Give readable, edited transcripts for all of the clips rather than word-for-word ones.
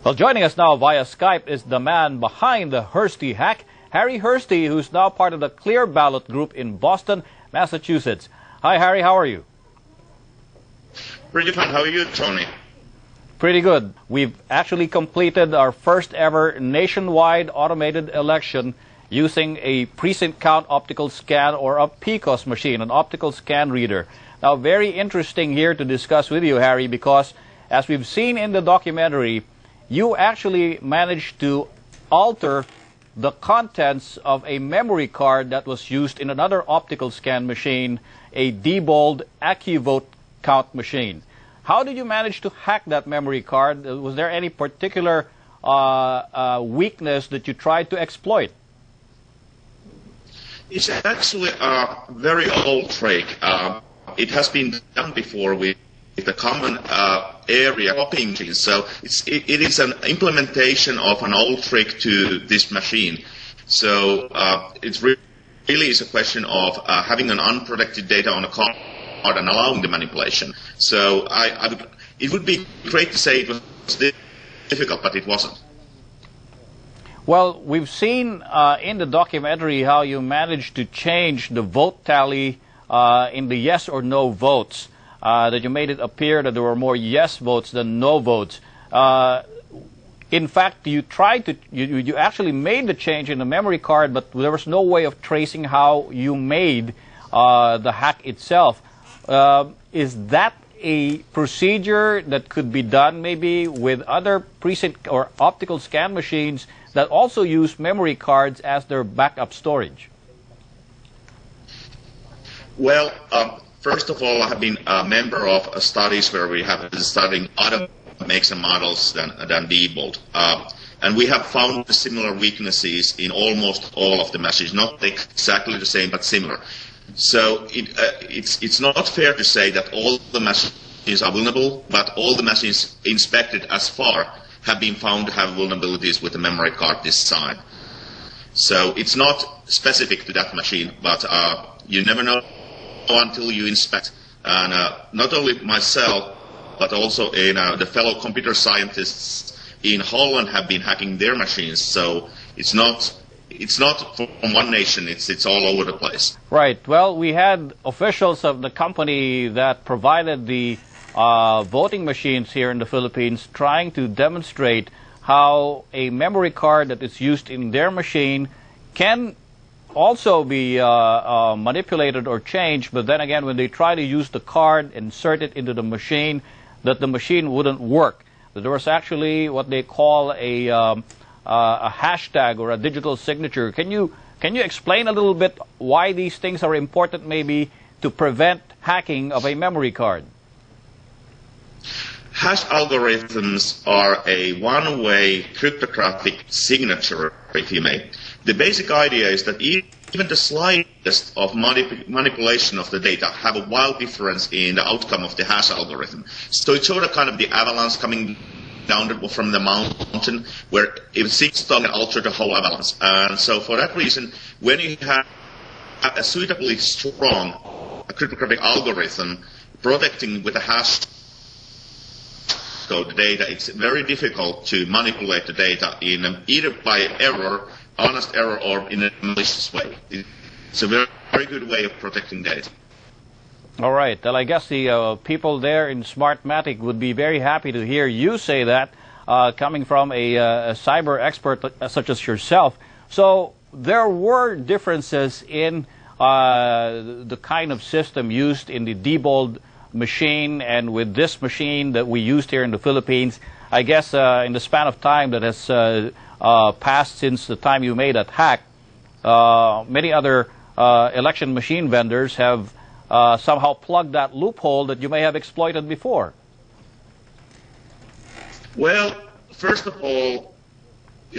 Well, joining us now via Skype is the man behind the Hursti hack, Harry Hursti, who's now part of the Clear Ballot group in Boston, Massachusetts. Hi, Harry. How are you? Pretty fine. How are you, Tony? Pretty good. We've actually completed our first ever nationwide automated election using a precinct count optical scan, or a PCOS machine, an optical scan reader. Now, very interesting here to discuss with you, Harry, because as we've seen in the documentary, you actually managed to alter the contents of a memory card that was used in another optical scan machine, a Diebold AccuVote count machine. How did you manage to hack that memory card? Was there any particular weakness that you tried to exploit? It's actually a very old trick. It has been done before with the common area copying machine. So it is an implementation of an old trick to this machine. So it really is a question of having an unprotected data on a card and allowing the manipulation. So it would be great to say it was difficult, but it wasn't. Well, we've seen in the documentary how you managed to change the vote tally in the yes or no votes. That you made it appear that there were more yes votes than no votes. In fact, you tried to, you actually made the change in the memory card, but there was no way of tracing how you made the hack itself. Is that a procedure that could be done maybe with other precinct or optical scan machines that also use memory cards as their backup storage? Well, first of all, I have been a member of studies where we have been studying other makes and models than Diebold. And we have found similar weaknesses in almost all of the machines, not exactly the same, but similar. So it's not fair to say that all the machines are vulnerable, but all the machines inspected as far have been found to have vulnerabilities with the memory card design. So it's not specific to that machine, but you never know until you inspect. And not only myself, but also the fellow computer scientists in Holland have been hacking their machines. So it's not from one nation, it's all over the place. Right. Well, we had officials of the company that provided the voting machines here in the Philippines trying to demonstrate how a memory card that is used in their machine can also be manipulated or changed, but then again, when they try to use the card, insert it into the machine, that the machine wouldn't work. That there was actually what they call a hashtag or a digital signature. Can you explain a little bit why these things are important maybe to prevent hacking of a memory card? Hash algorithms are a one-way cryptographic signature, if you may. The basic idea is that even the slightest of manipulation of the data have a wild difference in the outcome of the hash algorithm. So it's sort of kind of the avalanche coming down from the mountain, where if six can alter the whole avalanche. And so for that reason, when you have a suitably strong cryptographic algorithm protecting with a hash code data, it's very difficult to manipulate the data in either by error, honest error, or in a malicious way. It's a very good way of protecting data. All right. Well, I guess the people there in Smartmatic would be very happy to hear you say that, coming from a cyber expert such as yourself. So there were differences in the kind of system used in the Diebold machine and with this machine that we used here in the Philippines. I guess in the span of time that has passed since the time you made that hack, many other election machine vendors have somehow plugged that loophole that you may have exploited before. Well, first of all,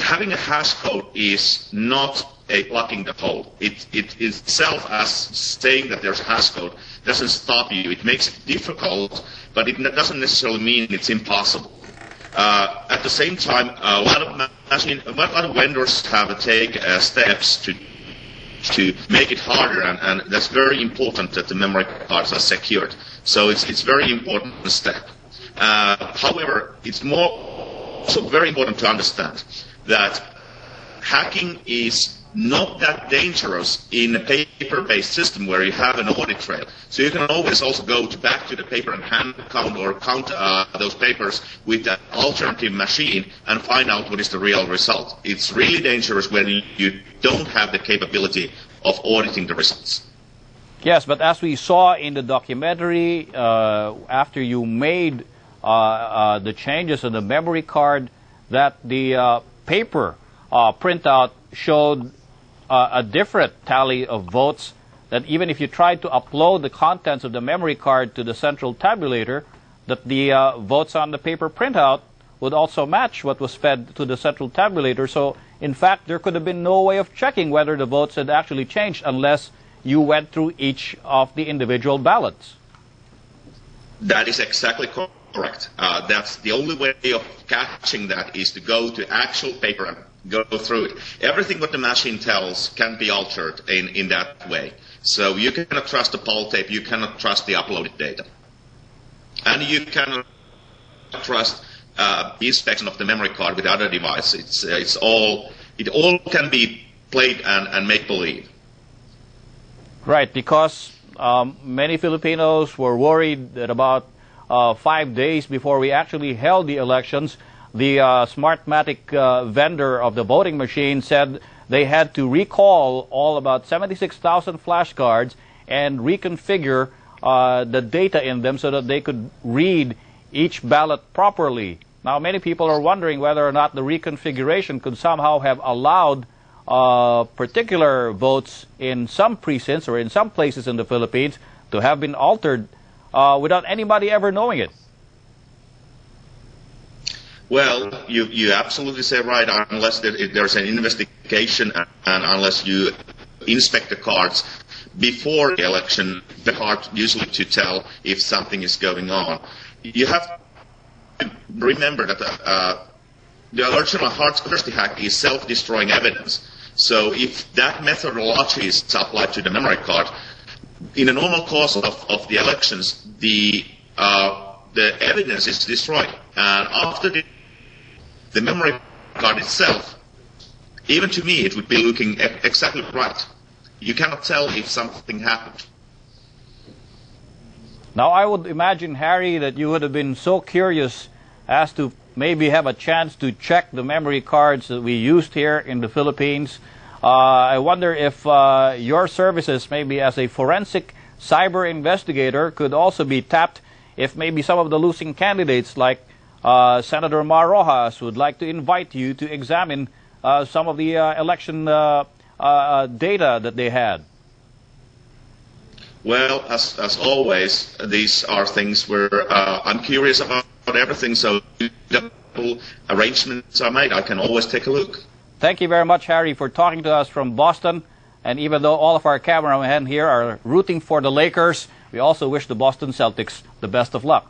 having a hash code is not a plugging the hole. It itself, as saying that there's a hash code, doesn't stop you. It makes it difficult, but it doesn't necessarily mean it's impossible. At the same time, a lot of vendors have taken steps to make it harder, and that's very important that the memory cards are secured. So it's very important step. However, it's more also very important to understand that hacking is not that dangerous in a paper-based system where you have an audit trail. So you can always also go back to the paper and hand count or count those papers with that alternative machine and find out what is the real result. It's really dangerous when you don't have the capability of auditing the results. Yes, but as we saw in the documentary, after you made the changes in the memory card, that the paper printout showed a different tally of votes, that even if you tried to upload the contents of the memory card to the central tabulator, that the votes on the paper printout would also match what was fed to the central tabulator. So, in fact, there could have been no way of checking whether the votes had actually changed unless you went through each of the individual ballots. That is exactly correct. That's the only way of catching that is to go to actual paper and go through it. Everything what the machine tells can be altered in that way. So you cannot trust the poll tape, you cannot trust the uploaded data. And you cannot trust the inspection of the memory card with other devices. It all can be played and make-believe. Right, because many Filipinos were worried that about 5 days before we actually held the elections, the Smartmatic vendor of the voting machine said they had to recall all about 76,000 flashcards and reconfigure the data in them so that they could read each ballot properly. Now, many people are wondering whether or not the reconfiguration could somehow have allowed particular votes in some precincts or in some places in the Philippines to have been altered without anybody ever knowing it. Well, you absolutely say right, unless there's an investigation and unless you inspect the cards before the election, it's hard usually to tell if something is going on. You have to remember that the original Hursti hack is self-destroying evidence. So if that methodology is applied to the memory card, in the normal course of the elections, the evidence is destroyed. And after the memory card itself, even to me, it would be looking exactly right. You cannot tell if something happened. Now, I would imagine, Harry, that you would have been so curious as to maybe have a chance to check the memory cards that we used here in the Philippines. I wonder if your services, maybe as a forensic cyber investigator, could also be tapped if maybe some of the losing candidates like Senator Mar Rojas would like to invite you to examine some of the election data that they had. Well, as always, these are things where I'm curious about everything, so arrangements are made. I can always take a look. Thank you very much, Harry, for talking to us from Boston. And even though all of our cameramen here are rooting for the Lakers, we also wish the Boston Celtics the best of luck.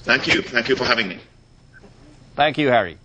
Thank you. Thank you for having me. Thank you, Harry.